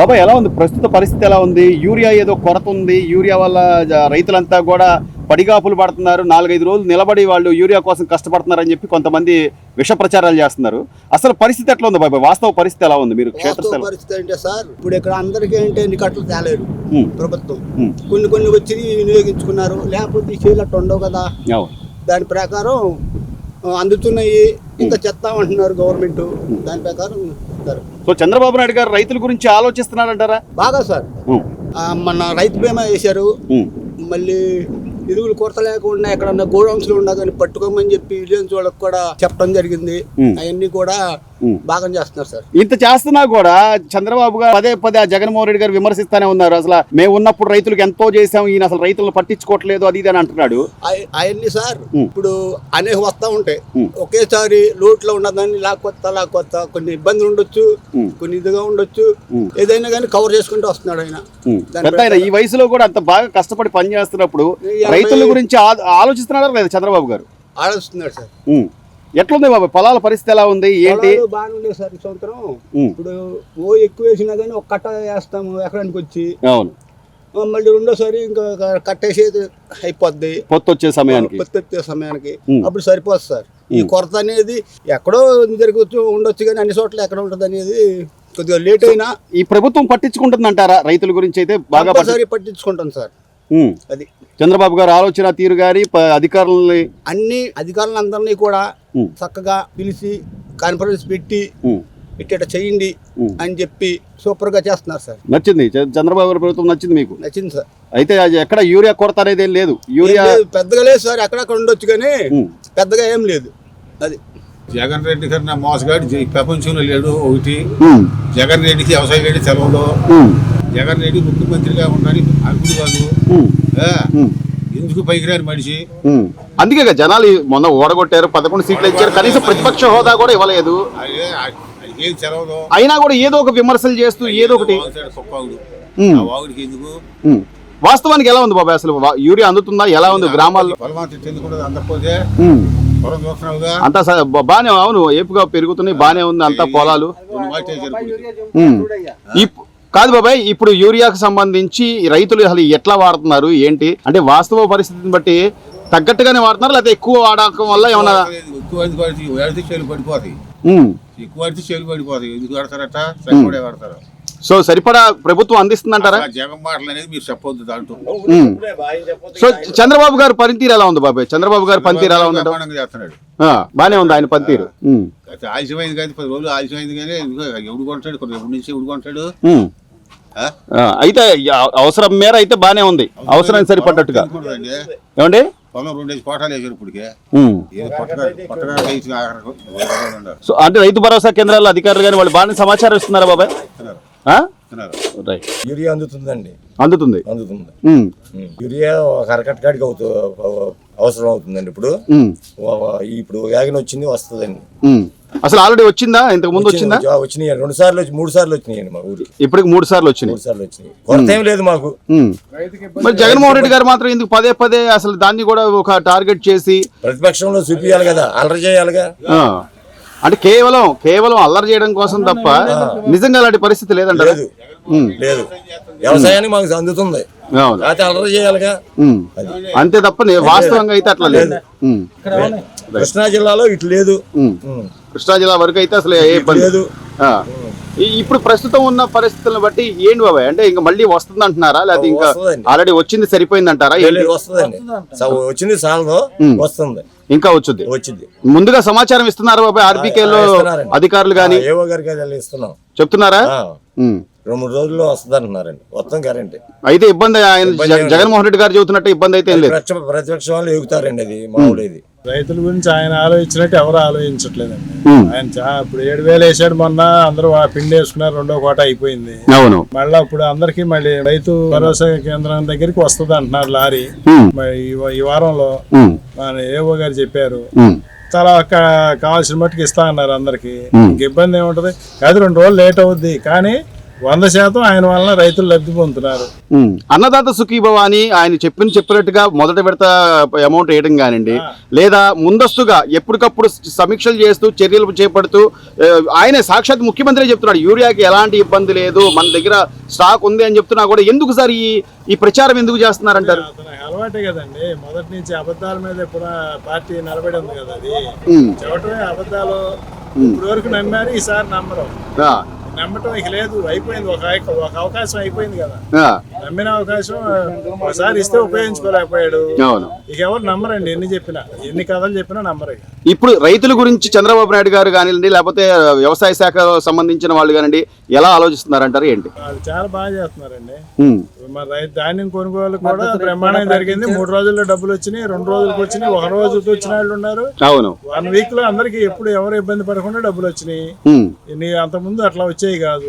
బాబాయ్ ఎలా ఉంది ప్రస్తుత పరిస్థితి? ఎలా ఉంది? యూరియా ఏదో కొరత ఉంది, యూరియా వల్ల రైతులంతా కూడా పడిగాపులు పడుతున్నారు. 4-5 రోజులు నిలబడి వాళ్ళు యూరియా కోసం కష్టపడుతున్నారని చెప్పి కొంతమంది విష ప్రచారాలు చేస్తున్నారు. అసలు పరిస్థితి ఎట్లా ఉంది బాబాయ్? వాస్తవ పరిస్థితి ఎలా ఉంది? మీరు క్షేత్రస్థాయి పరిస్థితి అంటే సార్, ఇప్పుడు ఇక్కడ అందరికీ అంటే ఎన్ని కట్టలు తేలేరు ప్రభుత్వం. కొన్ని వచ్చి వినియోగించుకున్నారు, లేకపోతే చేయలట్టు ఉండవు కదా. దాని ప్రకారం అందుతున్నాయి, ఇంకా చెత్తామంటున్నారు గవర్నమెంట్. దాని ప్రకారం సో చంద్రబాబు నాయుడు గారు రైతుల గురించి ఆలోచిస్తున్నారంటారా? బాగా సార్. మన రైతు బీమా వేశారు, మళ్ళీ ఎరువులు కొరత లేకుండా ఎక్కడన్నా గోడౌన్స్ లో ఉన్నా కానీ పట్టుకోమని చెప్పి విలేజ్ వాళ్ళకి కూడా చెప్పడం జరిగింది. అవన్నీ కూడా బాగా చేస్తున్నారు సార్. ఇంత చేస్తున్నా కూడా చంద్రబాబు గారు పదే జగన్మోహన్ రెడ్డి గారు విమర్శిస్తానే ఉన్నారు. అసలు మేము ఉన్నప్పుడు రైతులకు ఎంతో చేసాం, ఈయన అసలు రైతులను పట్టించుకోవట్లేదు, అది ఇది అని అంటున్నాడు. అవన్నీ సార్ ఇప్పుడు అనేక వస్తా ఉంటాయి. ఒకేసారి లోట్లో ఉన్నదాన్ని లాక్కొత్త కొన్ని ఇబ్బందులు ఉండొచ్చు, కొన్ని ఇదిగా ఉండొచ్చు. ఏదైనా కానీ కవర్ చేసుకుంటూ వస్తున్నాడు ఆయన. ఈ వయసులో కూడా అంత బాగా కష్టపడి పని చేస్తున్నప్పుడు రైతుల గురించి ఆలోచిస్తున్నారా లేదా చంద్రబాబు గారు? ఆలోచిస్తున్నాడు సార్. ఎట్లుంది బాబు పొలాల పరిస్థితి? ఎలా ఉంది ఏంటి? బాగానే ఉండేది సార్ ఈ సంవత్సరం. ఇప్పుడు ఎక్కువ వేసినా కానీ ఒక కట్ట వేస్తాము ఎకరానికి వచ్చి. అవును. మళ్ళీ రెండోసారి ఇంకా కట్టేసేది అయిపోద్ది పొత్తు వచ్చే సమయానికి. అప్పుడు సరిపోతుంది సార్. ఈ కొరత అనేది ఎక్కడో జరగచ్చు ఉండొచ్చు కానీ అన్ని చోట్ల ఎక్కడ ఉంటుంది అనేది కొద్దిగా లేట్ అయినా ఈ ప్రభుత్వం పట్టించుకుంటుంది అంటారా? రైతుల గురించి అయితే బాగా పట్టించుకుంటాం సార్. అది చంద్రబాబు గారు ఆలోచన తీరు గాని అధికారులందరినీ కూడా చక్కగా పిలిచి కాన్ఫరెన్స్ పెట్టి ఇట్ట చేయండి అని చెప్పి సూపర్ గా చేస్తున్నారు సార్. నచ్చింది చంద్రబాబు గారి ప్రభుత్వం? నచ్చింది మీకు? నచ్చింది సార్. అయితే ఎక్కడ యూరియా కొరత అనేది ఏం లేదు? యూరియా పెద్దగా లేదు సార్, ఎక్కడక్కడ ఉండొచ్చు కానీ పెద్దగా ఏం లేదు. అది జగన్ రెడ్డి కన్నా మోసగాడి ప్రపంచంలో లేడు. ఒకటి జగన్ రెడ్డికి వ్యవసాయ రెడ్డి సెలవులో, జగన్ రెడ్డి ముఖ్యమంత్రిగా ఉండాలి అనుకునేవాళ్ళు ఎందుకు పైకిరాని మనిషి. అందుకే జనాలు మొన్న ఓడగొట్టారు, 11 సీట్లు ఇచ్చారు, కనీసం ప్రతిపక్ష హోదా కూడా ఇవ్వలేదు. ఏం సెలవులో అయినా కూడా ఏదో ఒక విమర్శలు చేస్తూ ఏదో ఒకటి. వాగుడికి ఎందుకు? వాస్తవానికి ఎలా ఉంది బాబాయ్ అసలు? యూరియా అందుతుందా? ఎలా ఉంది గ్రామాల్లో? అందకపోతే అంతా బానే, అవును, ఏపుగా పెరుగుతున్నాయి, బానే ఉంది అంతా పొలాలు. కాదు బాబాయ్, ఇప్పుడు యూరియాకు సంబంధించి రైతులు అసలు ఎట్లా వాడుతున్నారు ఏంటి అంటే వాస్తవ పరిస్థితిని బట్టి తగ్గట్టుగానే వాడుతున్నారు, లేకపోతే ఎక్కువ వాడకం వల్ల ఏమన్నా సో సరిపడా ప్రభుత్వం అందిస్తుందంటారా? జగన్ మాటలు అనేది మీరు చెప్పొద్దు దాంట్లో. సో చంద్రబాబు గారు పనితీరు ఎలా ఉంది బాబాయ్? చంద్రబాబు గారు పనితీరు ఎలా ఉంది? బానే ఉంది ఆయన పనితీరు. ఆలస్యమైంది కానీ 10 రోజులు ఆలస్యమైంది కానీ ఎవడు కొంటాడు, ఎప్పటి నుంచి ఎవడు కొంటాడు. అయితే అవసరం మేర అయితే బానే ఉంది, అవసరానికి సరిపడ్డట్టుగా. ఏమండి పొలం 2 కోటాలు వేసారు ఇప్పటికే. సో అంటే రైతు భరోసా కేంద్రాల అధికారులు కానీ వాళ్ళు బాగానే సమాచారం ఇస్తున్నారా బాబాయ్? యూరియా అందుతుందండి. అందుతుంది. యూరియా ఒక అరకట్ట కాడికి అవసరం అవుతుందండి. ఇప్పుడు వ్యాగన్ వచ్చింది, వస్తుందండి. అసలు ఆల్రెడీ వచ్చిందా? ఇంతకు ముందు వచ్చిందా? వచ్చినాయి 2 సార్లు 3 సార్లు వచ్చినాయండి మా ఊరికి. ఇప్పటికి 3 సార్లు వచ్చినాయి. కొరత ఏం లేదు మాకు. మరి జగన్మోహన్ రెడ్డి గారు మాత్రం ఎందుకు పదే అసలు దాన్ని కూడా ఒక టార్గెట్ చేసి ప్రతిపక్షంలో చూపించాలి కదా, అల్లరి చేయాలిగా. అంటే కేవలం అల్లరి చేయడం కోసం తప్ప నిజంగా అలాంటి పరిస్థితి లేదంట. లేదు, వ్యవసాయానికి మాకు అందుతుంది, అల్లరి చేయాలిగా, అంతే తప్ప వాస్తవంగా అయితే అట్లా లేదు. కృష్ణా జిల్లాలో ఇటు లేదు. కృష్ణా జిల్లా వరకు అయితే అసలు ఏ పని లేదు. ఇప్పుడు ప్రస్తుతం ఉన్న పరిస్థితులను బట్టి ఏంటి బాబాయ్ అంటే ఇంకా మళ్ళీ వస్తుంది అంటున్నారా, లేకపోతే ఇంకా ఆల్రెడీ వచ్చింది సరిపోయింది అంటారా? వస్తుందండి, వచ్చింది సార్లు వస్తుంది, ఇంకా వచ్చింది. ముందుగా సమాచారం ఇస్తున్నారు బాబాయ్ ఆర్బీకేలో అధికారులు గానీ? ఏవో గారికి ఇస్తున్నాం, చెప్తున్నారా? 2-3 రోజుల్లో వస్తుంది అంటున్నారండి, మొత్తం గ్యారెంటీ. అయితే ఇబ్బంది జగన్మోహన్ రెడ్డి గారు చెబుతున్నట్టు ఇబ్బంది అయితే లేదు. ప్రతిపక్షం వాళ్ళు ఎగుతారండి, అది మామూలు. రైతుల గురించి ఆయన ఆలోచించినట్టు ఎవరు ఆలోచించట్లేదండి. ఆయన ఇప్పుడు 7,000 వేసాడు మొన్న, అందరూ పిండి వేసుకున్నారు, 2వ కోట అయిపోయింది. మళ్ళీ ఇప్పుడు అందరికి మళ్ళీ రైతు భరోసా కేంద్రం దగ్గరికి వస్తుంది అంటున్నారు లారీ. ఈ వారంలో మన ఏవో గారు చెప్పారు, చాలా కావాల్సిన మట్టుకు ఇస్తా అన్నారు అందరికి. ఇంక ఇబ్బంది ఏముంటది? కాదు 2 రోజులు లేట్ అవుద్ది, కానీ 100% ఆయన వలన రైతులు లబ్ధి పొందుతున్నారు. అన్నదాత సుఖీభవ అని ఆయన చెప్పినట్టుగా మొదటి విడత అమౌంట్ వేయడం కానివ్వండి, లేదా ముందస్తుగా ఎప్పటికప్పుడు సమీక్షలు చేస్తూ చర్యలు చేపడుతూ ఆయన సాక్షాత్ ముఖ్యమంత్రి చెప్తున్నాడు యూరియాకి ఎలాంటి ఇబ్బంది లేదు, మన దగ్గర స్టాక్ ఉంది అని చెప్తున్నా కూడా ఎందుకు సార్ ఈ ప్రచారం ఎందుకు చేస్తున్నారంటారు? అతనికి అలవాటే కదండి, మొదటి నుంచి అబద్ధాల మీద ఎప్పుడు పార్టీ నిలబడి ఉంది కదా. అది చెప్పటమే అబద్ధాలు ఇప్పుడు వరకు నమ్మారు, ఈసారి నమ్మరు. నమ్మటం ఇక లేదు, అయిపోయింది. ఒక అవకాశం అయిపోయింది కదా, నమ్మిన అవకాశం ఒకసారి ఇస్తే ఉపయోగించుకోలేకపోయాడు. ఇక ఎవరు నమ్మరండి, ఎన్ని కథలు చెప్పినా నమ్మరు. ఇప్పుడు రైతుల గురించి చంద్రబాబు నాయుడు గారు కానివ్వండి, లేకపోతే వ్యవసాయ శాఖ సంబంధించిన వాళ్ళు కానివ్వండి, ఎలా ఆలోచిస్తున్నారంటారు ఏంటి? వాళ్ళు చాలా బాగా చేస్తున్నారండి. మరి రైతు ధాన్యం కొనుగోలు కూడా బ్రహ్మాండంగా జరిగింది. 3 రోజుల్లో డబ్బులు వచ్చినాయి, 2 రోజులకు వచ్చినాయి, 1 రోజుకి వచ్చిన వాళ్ళు ఉన్నారు. అవును, 1 వీక్ లో అందరికి ఎప్పుడు ఎవరు ఇబ్బంది పడకుండా డబ్బులు వచ్చినాయి. అంత ముందు అట్లా వచ్చాయి కాదు.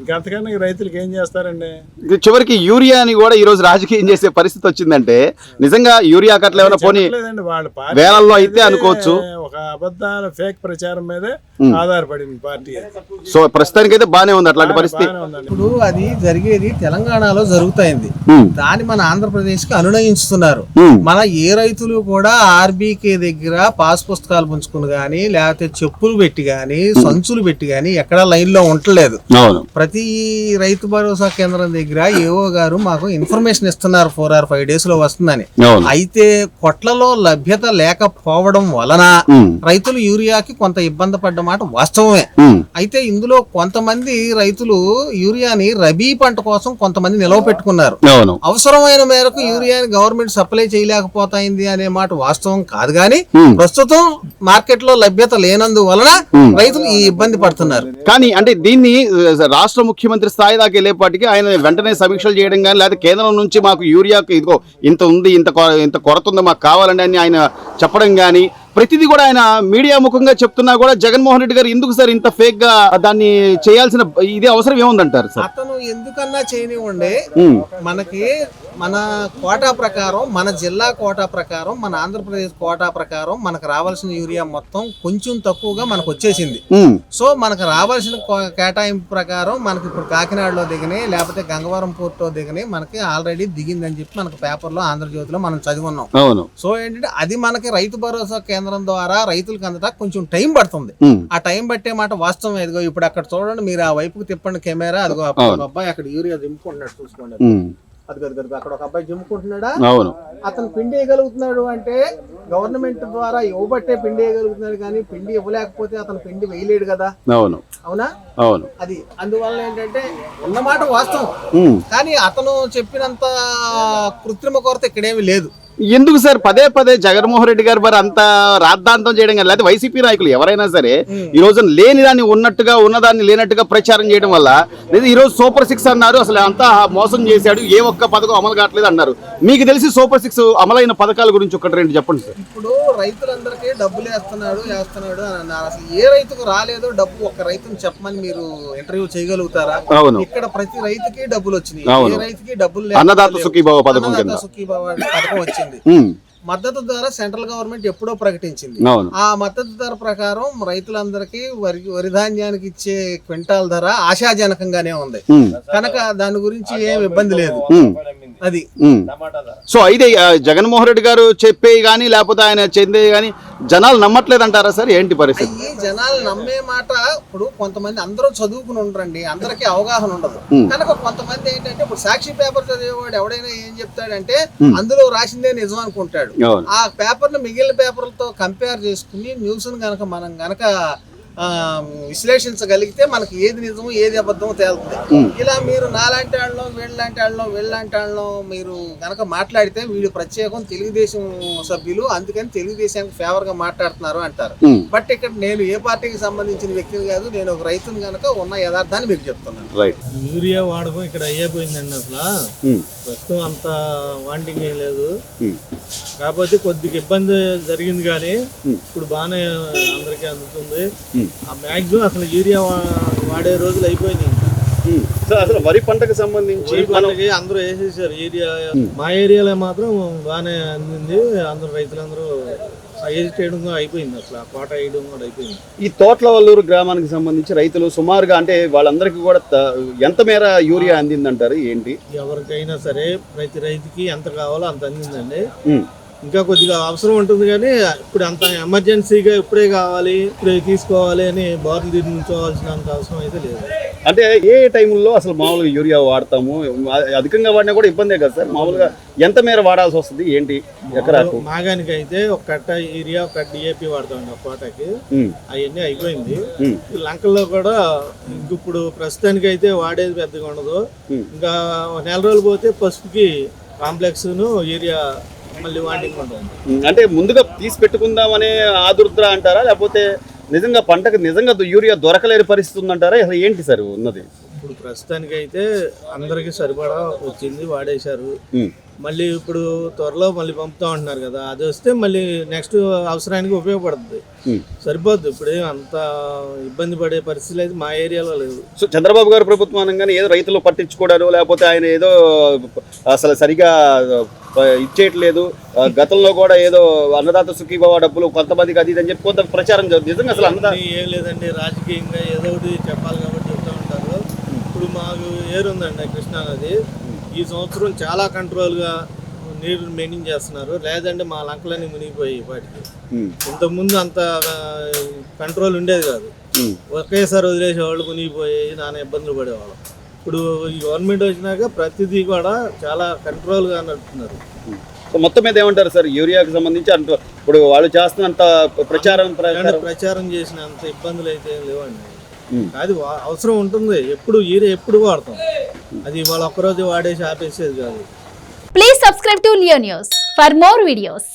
ఇంకంతకన్నా రైతులకు ఏం చేస్తారండి? చివరికి యూరియాని కూడా ఈ రోజు రాజకీయం చేసే పరిస్థితి వచ్చిందంటే నిజంగా యూరియా కట్ల ఏమైనా పోనీ వేలల్లో అయితే అనుకోవచ్చు. ఒక అబద్ధాల ఫేక్ ప్రచారం మీదే ఆధారపడింది పార్టీ. సో ప్రస్తుతానికి అయితే బానే ఉంది అట్లాంటి పరిస్థితి. ఇప్పుడు అది జరిగేది తెలంగాణలో జరుగుతాయింది, దాన్ని మన ఆంధ్రప్రదేశ్ కి అనునయించుతున్నారు. మన ఏ రైతులు కూడా ఆర్బీకే దగ్గర పాస్ పుస్తకాలు పుంజుకుని గానీ, లేకపోతే చెప్పులు పెట్టి గానీ, సంచులు పెట్టి గానీ ఎక్కడా లైన్ లో ఉండలేదు. ప్రతి రైతు భరోసా కేంద్రం దగ్గర ఏఓ గారు మాకు ఇన్ఫర్మేషన్ ఇస్తున్నారు 4 or 5 days లో వస్తుందని. అయితే కొట్లలో లభ్యత లేకపోవడం వలన రైతులు యూరియాకి కొంత ఇబ్బంది పడ్డ మాట వాస్తవమే. అయితే ఇందులో కొంతమంది రైతులు యూరియాని రబీ పంట కోసం కొంతమంది నిలవ పెట్టుకున్నారు. అవసరమైన మేరకు యూరియాని గవర్నమెంట్ సప్లై చేయలేకపోతాయింది అనే మాట వాస్తవం కాదు, కానీ ప్రస్తుతం మార్కెట్ లో లభ్యత లేనందువలన రైతులు ఈ ఇబ్బంది పడుతున్నారు. కానీ అంటే దీన్ని రాష్ట్ర ముఖ్యమంత్రి స్థాయి దాకా వెళ్ళేపాటికి ఆయన వెంటనే సమీక్షలు చేయడం కానీ, లేదా కేంద్రం నుంచి మాకు యూరియాకి ఇదిగో ఇంత ఉంది, ఇంత కొరత ఉంది, మాకు కావాలండి అని ఆయన చెప్పడం కానీ, ప్రతిదీ కూడా ఆయన మీడియా ముఖంగా చెప్తున్నా కూడా జగన్మోహన్ రెడ్డి గారు ఎందుకు సార్ ఇంత ఫేక్ గా దాన్ని చేయాల్సిన ఇది అవసరం ఏముందంటారు సార్? అతను ఎందుకన్నా చేయనివ్వండి, మనకి మన కోటా ప్రకారం, మన జిల్లా కోటా ప్రకారం, మన ఆంధ్రప్రదేశ్ కోటా ప్రకారం మనకు రావాల్సిన యూరియా మొత్తం కొంచెం తక్కువగా మనకు వచ్చేసింది. సో మనకు రావాల్సిన కేటాయింపు ప్రకారం మనకి ఇప్పుడు కాకినాడలో దిగని, లేకపోతే గంగవరం పోర్టులో దిగని మనకి ఆల్రెడీ దిగిందని చెప్పి మనకు పేపర్లో ఆంధ్రజ్యోతిలో మనం చదివున్నాం. సో ఏంటంటే అది మనకి రైతు భరోసా కేంద్రం ద్వారా రైతులకు అందట కొంచెం టైం పడుతుంది. ఆ టైం పట్టే మాట వాస్తవం. ఎదుగో ఇప్పుడు అక్కడ చూడండి, మీరు ఆ వైపుకి తిప్పండి కెమెరా, అదిగో అబ్బాయి అక్కడ యూరియా దింపుకుంటున్నాడు, చూసుకోండి. అది అక్కడ ఒక అబ్బాయి దింపుకుంటున్నాడా, అతను పిండి వేయగలుగుతున్నాడు అంటే గవర్నమెంట్ ద్వారా ఇవ్వబట్టే పిండి వేయగలుగుతున్నాడు, కానీ పిండి ఇవ్వలేకపోతే అతను పిండి వేయలేడు కదా. అవునా? అది అందువల్ల ఏంటంటే ఉన్నమాట వాస్తవం, కానీ అతను చెప్పినంత కృత్రిమ కొరత ఇక్కడేమి లేదు. ఎందుకు సార్ పదే పదే జగన్మోహన్ రెడ్డి గారు మరి అంత రాద్ధాంతం చేయడం కానీ, లేకపోతే వైసీపీ నాయకులు ఎవరైనా సరే ఈ రోజు లేని దాన్ని ఉన్నట్టుగా, ఉన్నదాన్ని లేనట్టుగా ప్రచారం చేయడం వల్ల, లేదా ఈ రోజు సూపర్ 6 అన్నారు, అసలు అంతా మోసం చేశాడు, ఏ ఒక్క పథకం అమలు కావట్లేదు అన్నారు. మీకు తెలిసి సూపర్ 6 అమలైన పథకాల గురించి 1-2 చెప్పండి సార్. ఇప్పుడు రైతులందరికీ డబ్బులు వేస్తున్నాడు అని అన్నారు. అసలు ఏ రైతుకు రాలేదో డబ్బు ఒక్క రైతుని చెప్పమని మీరు ఇంటర్వ్యూ చేయగలుగుతారా? ఇక్కడ ప్రతి రైతుకి డబ్బులు వచ్చినాయి, ఏ రైతుకి డబ్బులు లేదు. అన్నదాత సుఖీభవ పథకం వచ్చింది. మద్దతు ధర సెంట్రల్ గవర్నమెంట్ ఎప్పుడో ప్రకటించింది. ఆ మద్దతు ధర ప్రకారం రైతులందరికీ వరి ధాన్యానికి ఇచ్చే క్వింటాల్ ధర ఆశాజనకంగానే ఉంది కనుక దాని గురించి ఏం ఇబ్బంది లేదు. అది సో అయితే జగన్మోహన్ రెడ్డి గారు చెప్పే గానీ, లేకపోతే ఆయన చెందే గానీ జనాలు నమ్మట్లేదు అంటారా సార్? ఏంటి పరిస్థితి? జనాలు నమ్మే మాట ఇప్పుడు కొంతమంది అందరూ చదువుకుని ఉండరండి, అందరికీ అవగాహన ఉండదు కనుక కొంతమంది ఏంటంటే ఇప్పుడు సాక్షి పేపర్ చదివేవాడు ఎవడైనా ఏం చెప్తాడంటే అందులో రాసిందే నిజం అనుకుంటాడు. ఆ పేపర్ ను మిగిలిన పేపర్లతో కంపేర్ చేసుకుని న్యూస్ మనం గనక విశ్లేషించగలిగితే మనకి ఏది నిజమో ఏది అబద్ధమో తేలుతుంది. ఇలా మీరు నాలాంటి వాళ్ళం, వీళ్ళలాంటి వాళ్ళం మీరు గనక మాట్లాడితే వీళ్ళు ప్రత్యేకం తెలుగుదేశం సభ్యులు, అందుకని తెలుగుదేశానికి ఫేవర్ గా మాట్లాడుతున్నారు అంటారు. బట్ ఇక్కడ నేను ఏ పార్టీకి సంబంధించిన వ్యక్తిని కాదు, నేను ఒక రైతుని గనక ఉన్న యథార్థాన్ని మీకు చెప్తున్నాను. యూరియా వాడకం ఇక్కడ అయ్యిపోయిందండి. అసలు ప్రస్తుతం అంత వాంటింగ్ ఏం లేదు, కాకపోతే కొద్దిగా ఇబ్బంది జరిగింది, కానీ ఇప్పుడు బాగానే అందరికీ అందుతుంది. ఆ మ్యాక్సిమం అసలు యూరియా వాడే రోజులు అయిపోయినాయి. అసలు వరి పంటకు సంబంధించి అందరూ వేసేసారు యూరియా. మా ఏరియాలో మాత్రం బాగానే అందింది, అందరూ రైతులందరూ వేస్ట్ చేయడం కూడా అయిపోయింది, అసలు ఆ కోట వేయడం కూడా అయిపోయింది. ఈ తోట్లవల్లూరు గ్రామానికి సంబంధించి రైతులు సుమారుగా అంటే వాళ్ళందరికీ కూడా ఎంత మేర యూరియా అందిందంటారు ఏంటి? ఎవరికైనా సరే ప్రతి రైతుకి ఎంత కావాలో అంత అందిందండి. ఇంకా కొద్దిగా అవసరం ఉంటుంది కానీ ఇప్పుడు అంత ఎమర్జెన్సీగా ఇప్పుడే కావాలి ఇప్పుడే తీసుకోవాలి అని బారులు తీర్చుకోవాల్సినంత అవసరం అయితే లేదు. అంటే ఏ టైంలో అసలు మామూలుగా యూరియా వాడతాము? అధికంగా వాడినా కూడా ఇబ్బందే కదా సార్. మామూలుగా ఎంత మేర వాడాల్సి వస్తుంది ఏంటి ఎకరాకు? మాగానికి అయితే ఒక కట్ట యూరియా ఒక కట్ట డిఏపి వాడతాం ఒక కోటకి, అవన్నీ అయిపోయింది. లంకల్లో కూడా ఇప్పుడు ప్రస్తుతానికి అయితే వాడేది పెద్దగా ఉండదు. ఇంకా నెల రోజులు పోతే పసుపుకి కాంప్లెక్స్ యూరియా మళ్ళీ వాడింగ్ ఉంటుంది. అంటే ముందుగా తీసి పెట్టుకుందామనే ఆదుర్ద్ర అంటారా, లేకపోతే నిజంగా పంటకు నిజంగా యూరియా దొరకలేని పరిస్థితి ఉందంటారా? అసలు ఏంటి సార్ ఉన్నది? ఇప్పుడు ప్రస్తుతానికి అయితే అందరికి సరిపడా వచ్చింది, వాడేశారు. మళ్ళీ ఇప్పుడు త్వరలో మళ్ళీ పంపుతా ఉంటున్నారు కదా, అది వస్తే మళ్ళీ నెక్స్ట్ అవసరానికి ఉపయోగపడుతుంది. సరిపోద్ది. ఇప్పుడు అంత ఇబ్బంది పడే పరిస్థితులు అయితే మా ఏరియాలో లేవు. సో చంద్రబాబు గారు ప్రభుత్వం అనగానే ఏదో రైతులు పట్టించుకోవడాలు, లేకపోతే ఆయన ఏదో అసలు సరిగా ఇచ్చేయట్లేదు, గతంలో కూడా ఏదో అన్నదాత సుఖీభవ డబ్బులు కొంతమందికి అది అని చెప్పి కొంత ప్రచారం నిజంగా అసలు ఏం లేదండి, రాజకీయంగా ఏదో ఒకటి చెప్పాలి కాబట్టి చెప్తా ఉంటారు. ఇప్పుడు మాకు ఏరుందండి కృష్ణా నది, ఈ సంవత్సరం చాలా కంట్రోల్గా నీరు మెయింటైన్ చేస్తున్నారు. లేదంటే మా లంకలన్నీ మునిగిపోయి వాటికి. ఇంతకుముందు అంత కంట్రోల్ ఉండేది కాదు, ఒకేసారి వదిలేసేవాళ్ళు, మునిగిపోయి నానా ఇబ్బందులు పడేవాళ్ళం. ఇప్పుడు ఈ గవర్నమెంట్ వచ్చినాక ప్రతిదీ కూడా చాలా కంట్రోల్గా నడుపుతున్నారు. సో మొత్తం మీద ఏమంటారు సార్ యూరియాకి సంబంధించి? అంటూ ఇప్పుడు వాళ్ళు చేస్తున్నంత ప్రచారం చేసినంత ఇబ్బందులు అయితే లేవండి. అది అవసరం ఉంటుంది, ఎప్పుడు యూరియా ఎప్పుడు వాడతాం, అది ఇవాళ ఒక్కరోజు వాడేసి ఆపేసేది కాదు. Please subscribe to Leo news for more videos.